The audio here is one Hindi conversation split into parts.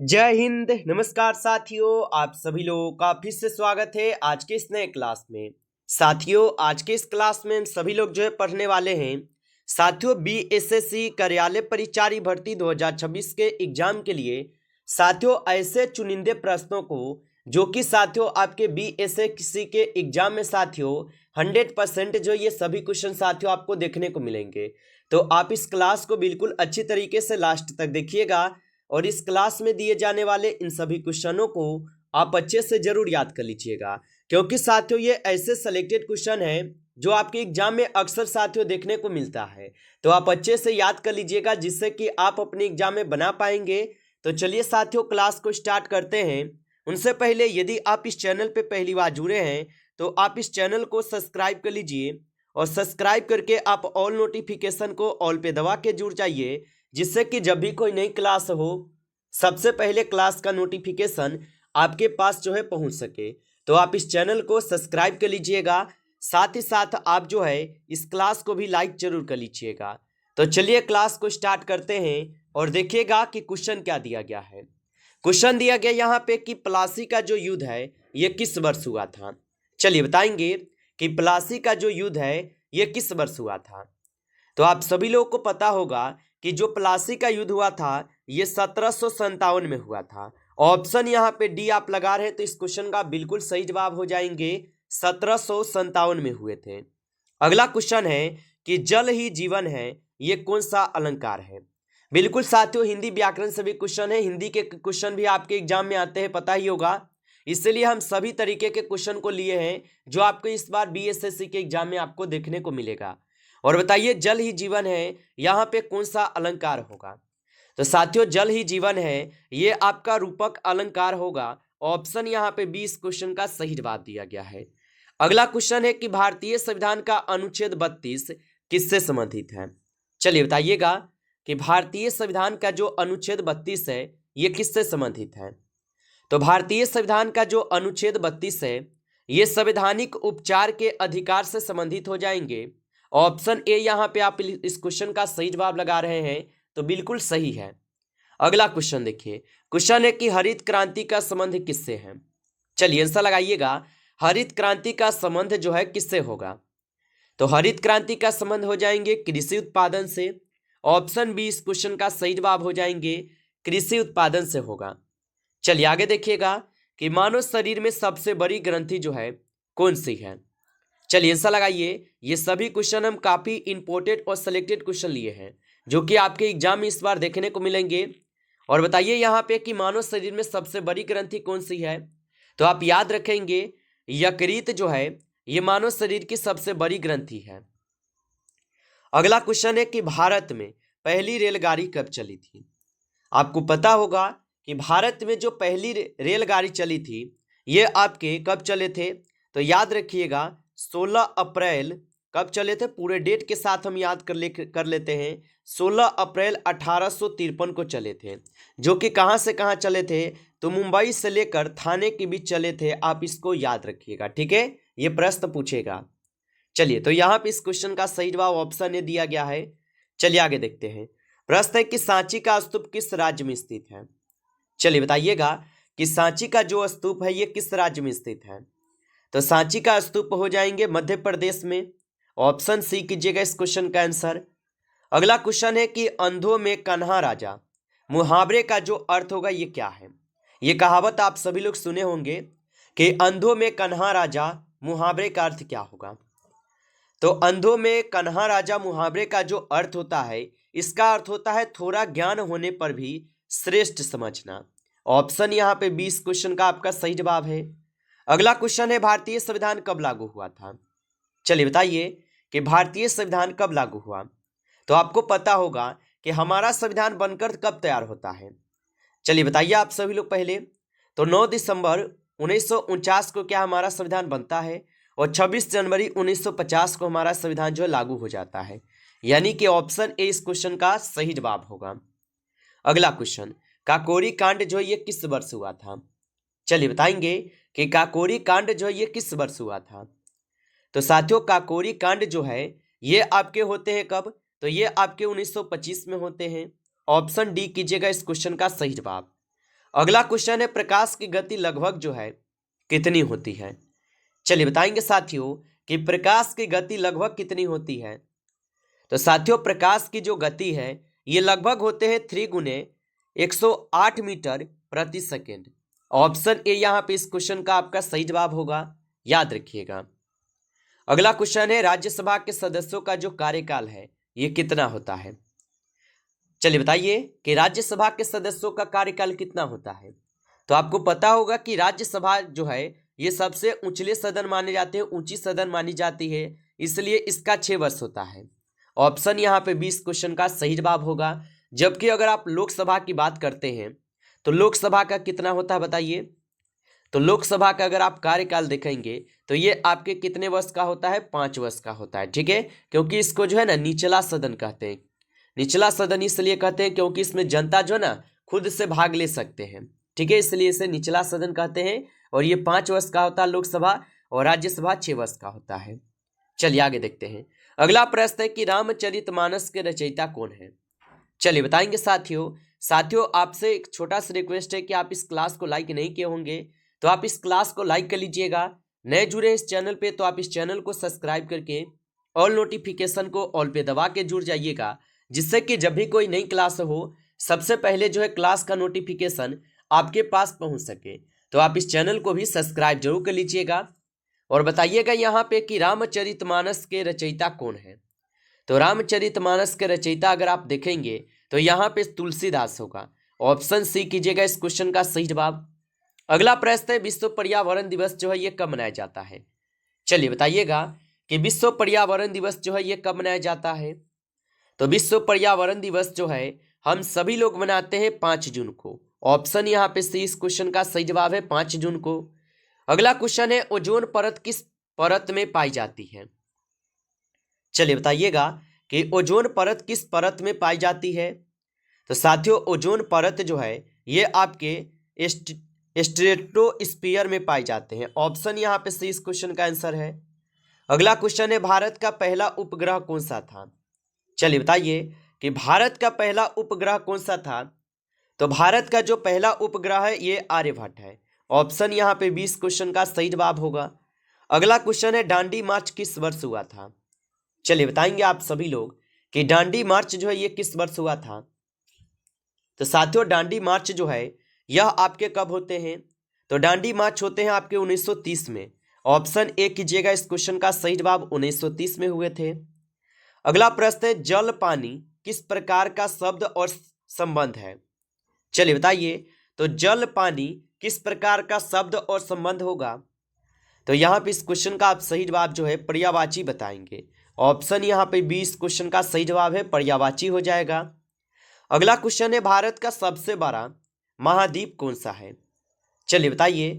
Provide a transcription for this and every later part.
जय हिंद। नमस्कार साथियों, आप सभी लोगों का फिर से स्वागत है आज के इस नए क्लास में। साथियों, आज के इस क्लास में हम सभी लोग जो है पढ़ने वाले हैं साथियों बीएसएससी कार्यालय परिचारी भर्ती 2026 के एग्जाम के लिए साथियों ऐसे चुनिंदे प्रश्नों को जो कि साथियों आपके बीएसएससी के एग्जाम में साथियों 100% जो ये सभी क्वेश्चन साथियों आपको देखने को मिलेंगे। तो आप इस क्लास को बिल्कुल अच्छी तरीके से लास्ट तक देखिएगा और इस क्लास में दिए जाने वाले इन सभी क्वेश्चनों को आप अच्छे से जरूर याद कर लीजिएगा, क्योंकि साथियों ये ऐसे सेलेक्टेड क्वेश्चन है जो आपके एग्जाम में अक्सर साथियों देखने को मिलता है। तो आप अच्छे से याद कर लीजिएगा जिससे कि आप अपने एग्जाम में बना पाएंगे। तो चलिए साथियों क्लास को स्टार्ट करते हैं। उनसे पहले यदि आप इस चैनल पे पहली बार जुड़े हैं तो आप इस चैनल को सब्सक्राइब कर लीजिए और सब्सक्राइब करके आप ऑल नोटिफिकेशन को ऑल पे दबा के जुड़ जाइए, जिससे कि जब भी कोई नई क्लास हो सबसे पहले क्लास का नोटिफिकेशन आपके पास जो है पहुंच सके। तो आप इस चैनल को सब्सक्राइब कर लीजिएगा, साथ ही साथ आप जो है इस क्लास को भी लाइक जरूर कर लीजिएगा। तो चलिए क्लास को स्टार्ट करते हैं और देखिएगा कि क्वेश्चन क्या दिया गया है। क्वेश्चन दिया गया यहाँ पे कि प्लासी का जो युद्ध है ये किस वर्ष हुआ था। चलिए बताएंगे कि प्लासी का जो युद्ध है ये किस वर्ष हुआ था। तो आप सभी लोगों को पता होगा कि जो प्लासी का युद्ध हुआ था ये 1757 में हुआ था। ऑप्शन यहाँ पे डी आप लगा रहे हैं तो इस क्वेश्चन का बिल्कुल सही जवाब हो जाएंगे, 1757 में हुए थे। अगला क्वेश्चन है कि जल ही जीवन है ये कौन सा अलंकार है। बिल्कुल साथियों हिंदी व्याकरण से भी क्वेश्चन है, हिंदी के क्वेश्चन भी आपके एग्जाम में आते हैं, पता ही होगा। इसलिए हम सभी तरीके के क्वेश्चन को लिए हैं जो आपको इस बार बीएसएससी के एग्जाम में आपको देखने को मिलेगा। और बताइए जल ही जीवन है यहाँ पे कौन सा अलंकार होगा। तो साथियों जल ही जीवन है ये आपका रूपक अलंकार होगा। ऑप्शन यहाँ पे 20 क्वेश्चन का सही जवाब दिया गया है। अगला क्वेश्चन है कि भारतीय संविधान का अनुच्छेद 32 किससे संबंधित है। चलिए बताइएगा कि भारतीय संविधान का जो अनुच्छेद 32 है ये किससे संबंधित है। तो भारतीय संविधान का जो अनुच्छेद 32 है ये संवैधानिक उपचार के अधिकार से संबंधित हो जाएंगे। ऑप्शन ए यहाँ पे आप इस क्वेश्चन का सही जवाब लगा रहे हैं तो बिल्कुल सही है। अगला क्वेश्चन देखिए, क्वेश्चन है कि हरित क्रांति का संबंध किससे है। चलिए आंसर लगाइएगा, हरित क्रांति का संबंध जो है किससे होगा। तो हरित क्रांति का संबंध हो जाएंगे कृषि उत्पादन से। ऑप्शन बी इस क्वेश्चन का सही जवाब हो जाएंगे, कृषि उत्पादन से होगा। चलिए आगे देखिएगा कि मानव शरीर में सबसे बड़ी ग्रंथि जो है कौन सी है। चलिए आंसर लगाइए। ये सभी क्वेश्चन हम काफी इंपोर्टेंट और सिलेक्टेड क्वेश्चन लिए हैं जो कि आपके एग्जाम में इस बार देखने को मिलेंगे। और बताइए यहाँ पे कि मानव शरीर में सबसे बड़ी ग्रंथि कौन सी है। तो आप याद रखेंगे यकृत जो है ये मानव शरीर की सबसे बड़ी ग्रंथि है। अगला क्वेश्चन है कि भारत में पहली रेलगाड़ी कब चली थी। आपको पता होगा कि भारत में जो पहली रेलगाड़ी चली थी ये आपके कब चले थे। तो याद रखिएगा 16 अप्रैल कब चले थे, पूरे डेट के साथ हम याद कर लेते हैं। 16 अप्रैल 1853 को चले थे, जो कि कहाँ से कहाँ चले थे तो मुंबई से लेकर थाने के बीच चले थे। आप इसको याद रखिएगा, ठीक है, ये प्रश्न पूछेगा। चलिए तो यहाँ पे इस क्वेश्चन का सही जवाब ऑप्शन ए दिया गया है। चलिए आगे देखते हैं। प्रश्न है कि सांची का स्तूप किस राज्य में स्थित है। चलिए बताइएगा कि सांची का जो स्तूप है ये किस राज्य में स्थित है। तो सांची का स्तूप हो जाएंगे मध्य प्रदेश में। ऑप्शन सी कीजिएगा इस क्वेश्चन का आंसर। अगला क्वेश्चन है कि अंधों में कन्हा राजा मुहावरे का जो अर्थ होगा ये क्या है। ये कहावत आप सभी लोग सुने होंगे कि अंधों में कन्हा राजा मुहावरे का अर्थ क्या होगा। तो अंधों में कन्हा राजा मुहावरे का जो अर्थ होता है इसका अर्थ होता है थोड़ा ज्ञान होने पर भी श्रेष्ठ समझना। ऑप्शन यहाँ पे 20 क्वेश्चन का आपका सही जवाब है। अगला क्वेश्चन है भारतीय संविधान कब लागू हुआ था। चलिए बताइए कि भारतीय संविधान कब लागू हुआ। तो आपको पता होगा कि हमारा संविधान बनकर कब तैयार होता है। चलिए बताइए आप सभी लोग पहले। तो 9 दिसंबर 1949 को क्या हमारा संविधान बनता है और 26 जनवरी 1950 को हमारा संविधान जो है लागू हो जाता है। यानी कि ऑप्शन ए इस क्वेश्चन का सही जवाब होगा। अगला क्वेश्चन, काकोरी कांड जो है ये किस वर्ष हुआ था। चलिए बताएंगे कि काकोरी कांड जो है ये किस वर्ष हुआ था। तो साथियों काकोरी कांड जो है ये आपके होते हैं कब, तो ये आपके 1925 में होते हैं। ऑप्शन डी कीजिएगा इस क्वेश्चन का सही जवाब। अगला क्वेश्चन है प्रकाश की गति लगभग जो है कितनी होती है। चलिए बताएंगे साथियों कि प्रकाश की गति लगभग कितनी होती है। तो साथियों प्रकाश की जो गति है ये लगभग होते हैं 3 गुने 108 मीटर प्रति सेकेंड। ऑप्शन ए यहाँ पे इस क्वेश्चन का आपका सही जवाब होगा, याद रखिएगा। अगला क्वेश्चन है राज्यसभा के सदस्यों का जो कार्यकाल है ये कितना होता है। चलिए बताइए कि राज्यसभा के सदस्यों का कार्यकाल कितना होता है। तो आपको पता होगा कि राज्यसभा जो है ये सबसे ऊंचले सदन माने जाते हैं, ऊंची सदन मानी जाती है, इसलिए इसका 6 वर्ष होता है। ऑप्शन यहाँ पे 20 क्वेश्चन का सही जवाब होगा। जबकि अगर आप लोकसभा की बात करते हैं तो लोकसभा का कितना होता है बताइए। तो लोकसभा का अगर आप कार्यकाल देखेंगे तो ये आपके कितने वर्ष का होता है, 5 वर्ष का होता है। ठीक है, क्योंकि इसको जो है ना निचला सदन कहते हैं। निचला सदन इसलिए कहते हैं क्योंकि इसमें जनता जो ना खुद से भाग ले सकते हैं। ठीक है, इसलिए इसे निचला सदन कहते हैं। और ये 5 वर्ष का होता है लोकसभा, और राज्यसभा 6 वर्ष का होता है। चलिए आगे देखते हैं। अगला प्रश्न है कि रामचरितमानस के रचयिता कौन है। चलिए बताएंगे साथियों आपसे एक छोटा सा रिक्वेस्ट है कि आप इस क्लास को लाइक नहीं किए होंगे तो आप इस क्लास को लाइक कर लीजिएगा। नए जुड़े इस चैनल पे तो आप इस चैनल को सब्सक्राइब करके ऑल नोटिफिकेशन को ऑल पे दबा के जुड़ जाइएगा, जिससे कि जब भी कोई नई क्लास हो सबसे पहले जो है क्लास का नोटिफिकेशन आपके पास पहुंच सके। तो आप इस चैनल को भी सब्सक्राइब जरूर कर लीजिएगा और बताइएगा यहाँ पे कि रामचरितमानस के रचयिता कौन है। तो रामचरितमानस के रचयिता अगर आप देखेंगे तो यहाँ पे तुलसीदास होगा। ऑप्शन सी कीजिएगा इस क्वेश्चन का सही जवाब। अगला प्रश्न है विश्व पर्यावरण दिवस जो है ये कब मनाया जाता है। चलिए बताइएगा कि विश्व पर्यावरण दिवस जो है ये कब मनाया जाता है। तो विश्व पर्यावरण दिवस जो है हम सभी लोग मनाते हैं 5 जून को। ऑप्शन यहाँ पे सी इस क्वेश्चन का सही जवाब है, 5 जून को। अगला क्वेश्चन है ओजोन परत किस परत में पाई जाती है। चलिए बताइएगा कि ओजोन परत किस परत में पाई जाती है। तो साथियों ओजोन परत जो है ये आपके स्ट्रेटोस्फीयर में पाए जाते हैं। ऑप्शन यहाँ पे सी इस क्वेश्चन का आंसर है। अगला क्वेश्चन है भारत का पहला उपग्रह कौन सा था। चलिए बताइए कि भारत का पहला उपग्रह कौन सा था। तो भारत का जो पहला उपग्रह है ये आर्यभट्ट है। ऑप्शन यहाँ पे 20 क्वेश्चन का सही जवाब होगा। अगला क्वेश्चन है दांडी मार्च किस वर्ष हुआ था। चलिए बताएंगे आप सभी लोग कि दांडी मार्च जो है ये किस वर्ष हुआ था। तो साथियों दांडी मार्च जो है यह आपके कब होते हैं। तो दांडी मार्च होते हैं आपके 1930 में। ऑप्शन ए कीजिएगा इस क्वेश्चन का सही जवाब, 1930 में हुए थे। अगला प्रश्न है जल पानी किस प्रकार का शब्द और संबंध है। चलिए बताइए तो जल पानी किस प्रकार का शब्द और संबंध होगा। तो यहाँ पे इस क्वेश्चन का आप सही जवाब जो है पर्यायवाची बताएंगे। ऑप्शन यहाँ पे 20 क्वेश्चन का सही जवाब है, पर्यायवाची हो जाएगा। अगला क्वेश्चन है भारत का सबसे बड़ा महाद्वीप कौन सा है। चलिए बताइए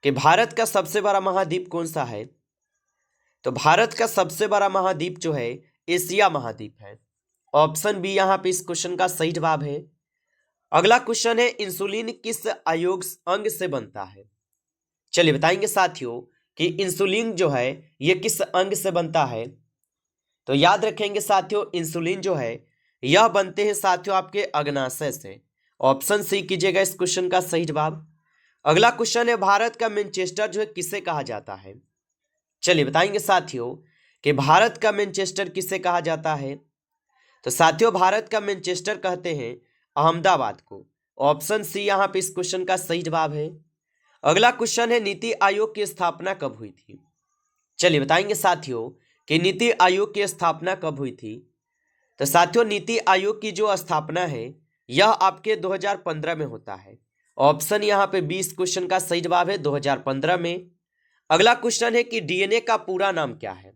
कि भारत का सबसे बड़ा महाद्वीप कौन सा है। तो भारत का सबसे बड़ा महाद्वीप जो है एशिया महाद्वीप है। ऑप्शन बी यहाँ पे इस क्वेश्चन का सही जवाब है। अगला क्वेश्चन है इंसुलिन किस अयोग अंग से बनता है। चलिए बताएंगे साथियों कि इंसुलिन जो है ये किस अंग से बनता है। तो याद रखेंगे साथियों इंसुलिन जो है यह बनते हैं साथियों आपके अग्नाशय से। ऑप्शन सी कीजिएगा इस क्वेश्चन का सही जवाब। अगला क्वेश्चन है भारत का मैनचेस्टर जो है किसे कहा जाता है। चलिए बताएंगे साथियों कि भारत का मैनचेस्टर किसे कहा जाता है। तो साथियों भारत का मैनचेस्टर कहते हैं अहमदाबाद को। ऑप्शन सी यहाँ पे इस क्वेश्चन का सही जवाब है। अगला क्वेश्चन है नीति आयोग की स्थापना कब हुई थी। चलिए बताएंगे साथियों कि नीति आयोग की स्थापना कब हुई थी। तो साथियों नीति आयोग की जो स्थापना है यह आपके 2015 में होता है। ऑप्शन यहाँ पे 20 क्वेश्चन का सही जवाब है, 2015 में। अगला क्वेश्चन है कि डीएनए का पूरा नाम क्या है।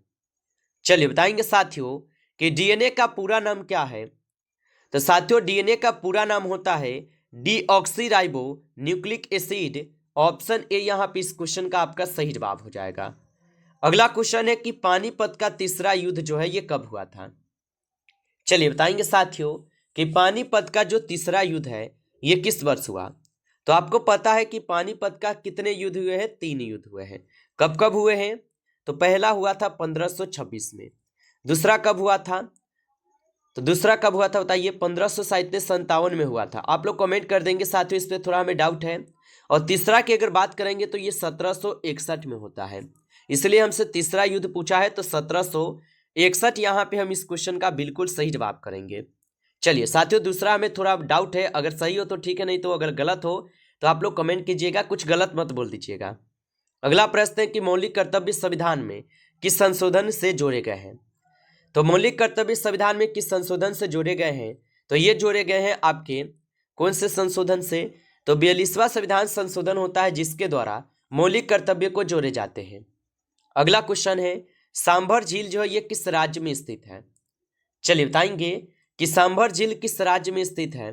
चलिए बताएंगे साथियों कि डीएनए का पूरा नाम क्या है। तो साथियों डीएनए का पूरा नाम होता है deoxyribo nucleic acid. Option A यहाँ पे इस क्वेश्चन का आपका सही जवाब हो जाएगा। अगला क्वेश्चन है कि पानीपत का तीसरा युद्ध जो है ये कब हुआ था। चलिए बताएंगे साथियों कि पानीपत का जो तीसरा युद्ध है ये किस वर्ष हुआ। तो आपको पता है कि पानीपत का कितने युद्ध हुए हैं, 3 युद्ध हुए हैं। कब कब हुए हैं। तो पहला हुआ था 1526 में। दूसरा कब हुआ था तो दूसरा कब हुआ था बताइए? 1557 में हुआ था। आप लोग कमेंट कर देंगे साथियों, इस पर थोड़ा हमें डाउट है। और तीसरा की अगर बात करेंगे तो ये 1761 में होता है, इसलिए हमसे तीसरा युद्ध पूछा है, तो 1761 यहाँ पे हम इस क्वेश्चन का बिल्कुल सही जवाब करेंगे। चलिए साथियों, दूसरा हमें थोड़ा डाउट है, अगर सही हो तो ठीक है, नहीं तो अगर गलत हो तो आप लोग कमेंट कीजिएगा, कुछ गलत मत बोल दीजिएगा। अगला प्रश्न है कि मौलिक कर्तव्य संविधान में किस संशोधन से जोड़े गए हैं? तो मौलिक कर्तव्य संविधान में किस संशोधन से जोड़े गए हैं? तो ये जोड़े गए हैं आपके कौन से संशोधन से? तो 42वां संविधान संशोधन होता है जिसके द्वारा मौलिक कर्तव्य को जोड़े जाते हैं। अगला क्वेश्चन है, सांभर झील जो है ये किस राज्य में स्थित है? चलिए बताएंगे कि सांभर झील किस राज्य में स्थित है।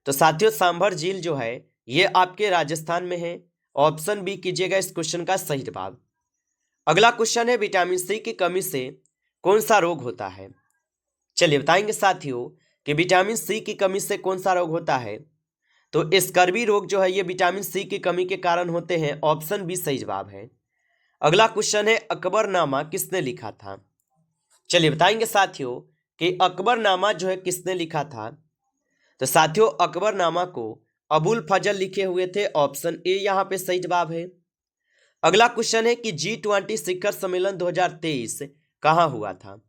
तो साथियों, सांभर झील जो है ये आपके राजस्थान में है। ऑप्शन बी कीजिएगा इस क्वेश्चन का सही जवाब। अगला क्वेश्चन है, विटामिन सी की कमी से कौन सा रोग होता है? चलिए बताएंगे साथियों कि विटामिन सी की कमी से कौन सा रोग होता है। तो स्कर्वी रोग जो है ये विटामिन सी की कमी के कारण होते हैं। ऑप्शन बी सही जवाब है। अगला क्वेश्चन है, अकबरनामा किसने लिखा था? चलिए बताएंगे साथियों कि अकबरनामा जो है किसने लिखा था। तो साथियों, अकबरनामा को अबुल फजल लिखे हुए थे। ऑप्शन ए यहाँ पे सही जवाब है। अगला क्वेश्चन है कि G20 शिखर सम्मेलन 2023 कहाँ हुआ था?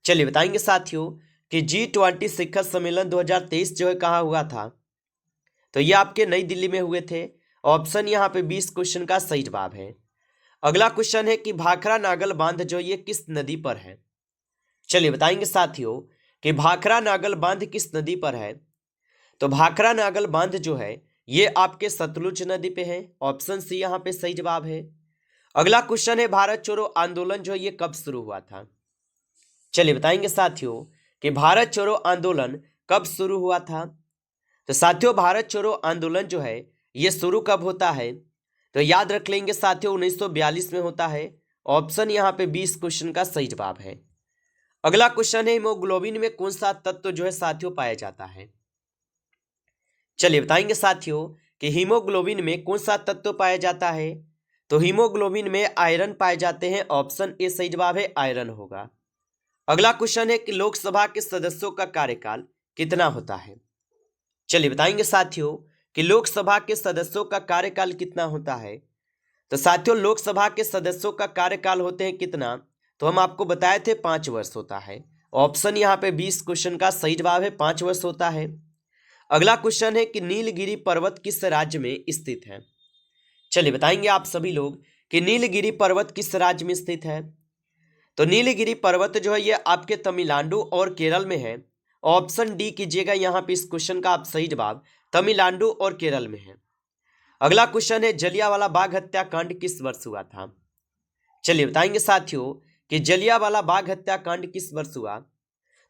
चलिए बताएंगे साथियों कि G20 शिखर सम्मेलन 2023 जो है कहाँ हुआ था। तो ये आपके नई दिल्ली में हुए थे। ऑप्शन यहाँ पे 20 क्वेश्चन का सही जवाब है। अगला क्वेश्चन है कि भाखरा नागल बांध जो ये किस नदी पर है? चलिए बताएंगे साथियों कि भाखरा नागल बांध किस नदी पर है। तो भाखरा नागल बांध जो है ये आपके सतलुज नदी पे है। ऑप्शन सी यहाँ पे सही जवाब है। अगला क्वेश्चन है, भारत छोड़ो आंदोलन जो है ये कब शुरू हुआ था? चलिए बताएंगे साथियों कि भारत छोड़ो आंदोलन कब शुरू हुआ था। तो साथियों, भारत छोड़ो आंदोलन जो है ये शुरू कब होता है? तो याद रख लेंगे साथियों 1942 में होता है। ऑप्शन यहाँ पे 20 क्वेश्चन का सही जवाब है। अगला क्वेश्चन है, हीमोग्लोबिन में कौन सा तत्व जो है साथियों पाया जाता है? चलिए बताएंगे साथियों कि हीमोग्लोबिन में कौन सा तत्व पाया जाता है। तो हीमोग्लोबिन में आयरन पाए जाते हैं। ऑप्शन ए सही जवाब है, आयरन होगा। अगला क्वेश्चन है कि लोकसभा के सदस्यों का कार्यकाल कितना होता है? चलिए बताएंगे साथियों कि लोकसभा के सदस्यों का कार्यकाल कितना होता है। तो साथियों, लोकसभा के सदस्यों का कार्यकाल होते हैं कितना? तो हम आपको बताए थे 5 वर्ष होता है। ऑप्शन यहाँ पे 20 क्वेश्चन का सही जवाब है, 5 वर्ष होता है। अगला क्वेश्चन है कि नीलगिरी पर्वत किस राज्य में स्थित है? चलिए बताएंगे आप सभी लोग कि नीलगिरी पर्वत किस राज्य में स्थित है। तो नीलगिरी पर्वत जो है ये आपके तमिलनाडु और केरल में है। ऑप्शन डी कीजिएगा यहाँ पे इस क्वेश्चन का आप सही जवाब, तमिलनाडु और केरल में है। अगला क्वेश्चन है, जलियांवाला बाग हत्याकांड किस वर्ष हुआ था? चलिए बताएंगे साथियों कि जलियांवाला बाग हत्याकांड किस वर्ष हुआ।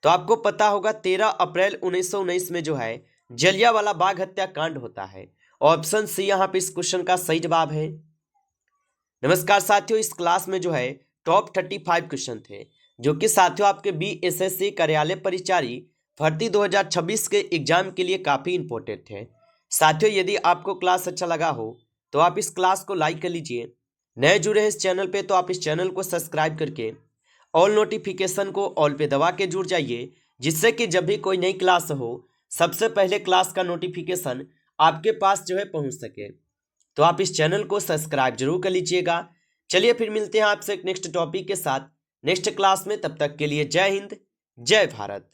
तो आपको पता होगा 13 अप्रैल 1919 में जो है जलियांवाला बाग हत्याकांड होता है। ऑप्शन सी यहाँ पे इस क्वेश्चन का सही जवाब है। नमस्कार साथियों, इस क्लास में जो है टॉप 35 क्वेश्चन थे जो कि साथियों आपके BSSC कार्यालय परिचारी भर्ती 2026 के एग्जाम के लिए काफ़ी इंपॉर्टेंट थे। साथियों, यदि आपको क्लास अच्छा लगा हो तो आप इस क्लास को लाइक कर लीजिए। नए जुड़े हैं इस चैनल पे तो आप इस चैनल को सब्सक्राइब करके ऑल नोटिफिकेशन को ऑल पे दबा के जुड़ जाइए, जिससे कि जब भी कोई नई क्लास हो सबसे पहले क्लास का नोटिफिकेशन आपके पास जो है पहुंच सके। तो आप इस चैनल को सब्सक्राइब जरूर कर लीजिएगा। चलिए फिर मिलते हैं आपसे एक नेक्स्ट टॉपिक के साथ नेक्स्ट क्लास में। तब तक के लिए जय हिंद, जय भारत।